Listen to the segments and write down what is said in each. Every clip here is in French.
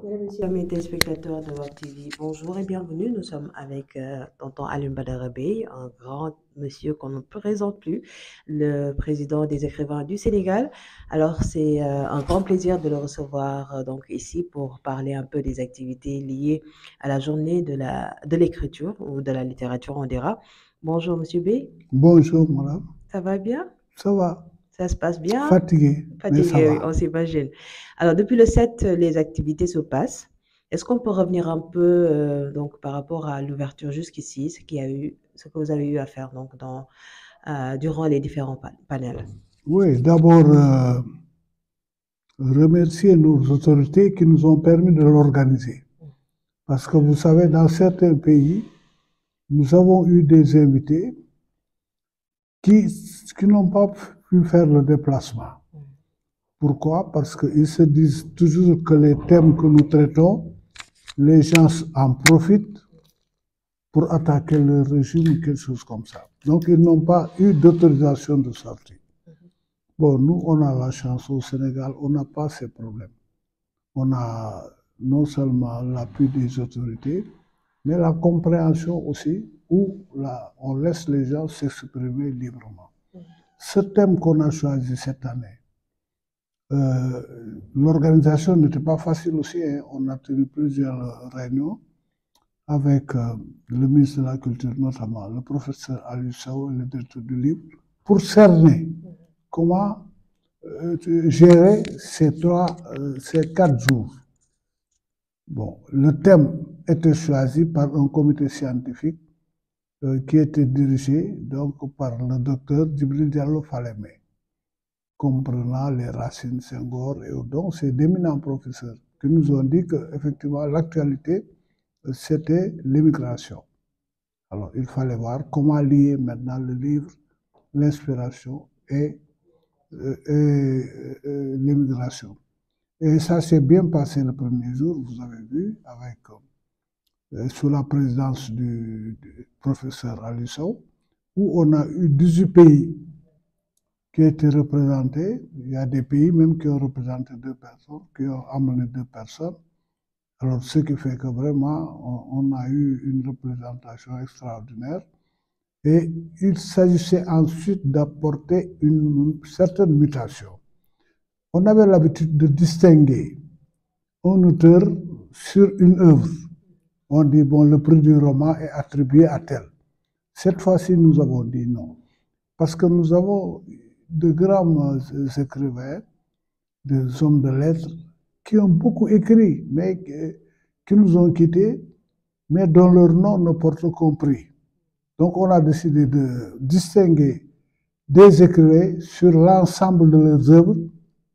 Mesdames, Messieurs, amis téléspectateurs de Web TV, bonjour et bienvenue. Nous sommes avec Tonton Alioune Badara Bèye, un grand monsieur qu'on ne présente plus, le président des écrivains du Sénégal. Alors, c'est un grand plaisir de le recevoir donc ici pour parler un peu des activités liées à la journée de l'écriture ou de la littérature, on dira. Bonjour, monsieur Bèye. Bonjour, madame. Ça va bien? Ça va? Ça se passe bien? Fatigué, mais ça Fatigué, oui, va. on s'imagine. Alors, depuis le 7, les activités se passent. Est-ce qu'on peut revenir un peu donc par rapport à l'ouverture jusqu'ici, ce que vous avez eu à faire donc durant les différents panels? Oui, d'abord, remercier nos autorités qui nous ont permis de l'organiser. Parce que vous savez, dans certains pays, nous avons eu des invités qui n'ont pas pu faire le déplacement. Pourquoi? Parce qu'ils se disent toujours que les thèmes que nous traitons, les gens en profitent pour attaquer le régime ou quelque chose comme ça. Donc, ils n'ont pas eu d'autorisation de sortie. Bon, nous, on a la chance au Sénégal, on n'a pas ces problèmes. On a non seulement l'appui des autorités, mais la compréhension aussi, où on laisse les gens s'exprimer librement. Ce thème qu'on a choisi cette année, l'organisation n'était pas facile aussi, hein. On a tenu plusieurs réunions avec le ministre de la Culture, notamment le professeur Aliou Sow et le directeur du livre, pour cerner comment gérer ces 4 jours. Bon, le thème était choisi par un comité scientifique qui était dirigé donc par le docteur Djibril Diallo Falémé, comprenant les Racine, Senghor et donc c'est d'éminents professeurs qui nous ont dit qu'effectivement l'actualité c'était l'immigration. Alors il fallait voir comment lier maintenant le livre, l'inspiration et l'immigration. Et ça s'est bien passé le premier jour, vous avez vu, avec sous la présidence du professeur Aliou Sow, où on a eu 18 pays qui étaient représentés. Il y a des pays même qui ont représenté 2 personnes, qui ont amené 2 personnes. Alors, ce qui fait que vraiment, on a eu une représentation extraordinaire. Et il s'agissait ensuite d'apporter une certaine mutation. On avait l'habitude de distinguer un auteur sur une œuvre. On dit, bon, le prix du roman est attribué à tel. Cette fois-ci, nous avons dit non. Parce que nous avons de grands écrivains, des hommes de lettres, qui ont beaucoup écrit, mais qui nous ont quittés, mais dont leur nom ne porte qu'un prix. Donc, on a décidé de distinguer des écrivains sur l'ensemble de leurs œuvres,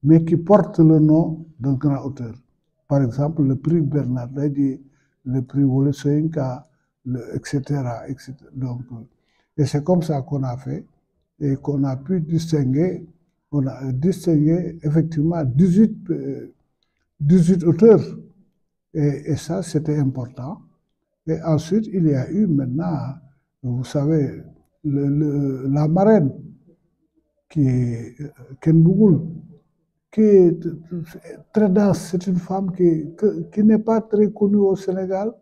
mais qui portent le nom d'un grand auteur. Par exemple, le prix Bernard Ladier, le prix Wole Soyinka, etc., etc. Donc, et c'est comme ça qu'on a fait et qu'on a pu distinguer, on a distingué effectivement 18 auteurs. Et ça, c'était important. Et ensuite, il y a eu maintenant, vous savez, la marraine, qui est Ken Bougoul, qui est très dense. C'est une femme qui n'est pas très connue au Sénégal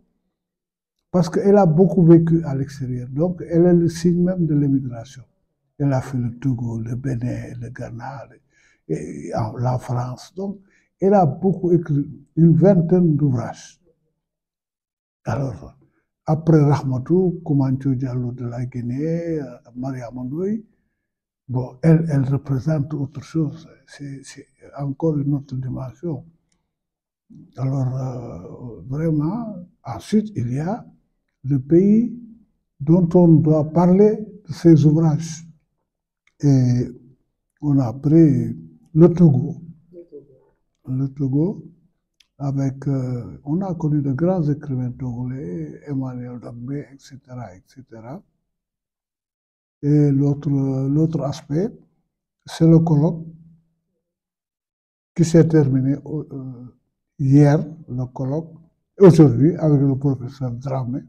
parce qu'elle a beaucoup vécu à l'extérieur. Donc, elle est le signe même de l'immigration. Elle a fait le Togo, le Bénin, le Ghana, la France. Donc, elle a beaucoup écrit, une vingtaine d'ouvrages. Alors, après Rahmatou, Koumanthio Diallo de la Guinée, Maria Mondoui, bon, elle représente autre chose. C'est encore une autre dimension. Alors, vraiment, ensuite, il y a le pays dont on doit parler de ses ouvrages. Et on a pris le Togo. Le Togo, avec, on a connu de grands écrivains togolais, Emmanuel Dambé, etc., etc. Et l'autre aspect, c'est le colloque qui s'est terminé hier, le colloque, aujourd'hui avec le professeur Dramé,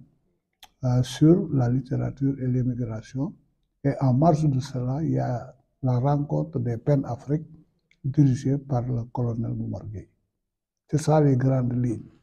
sur la littérature et l'immigration. Et en marge de cela, il y a la rencontre des PEN Afrique dirigée par le colonel Boumar Gueye. C'est ça les grandes lignes.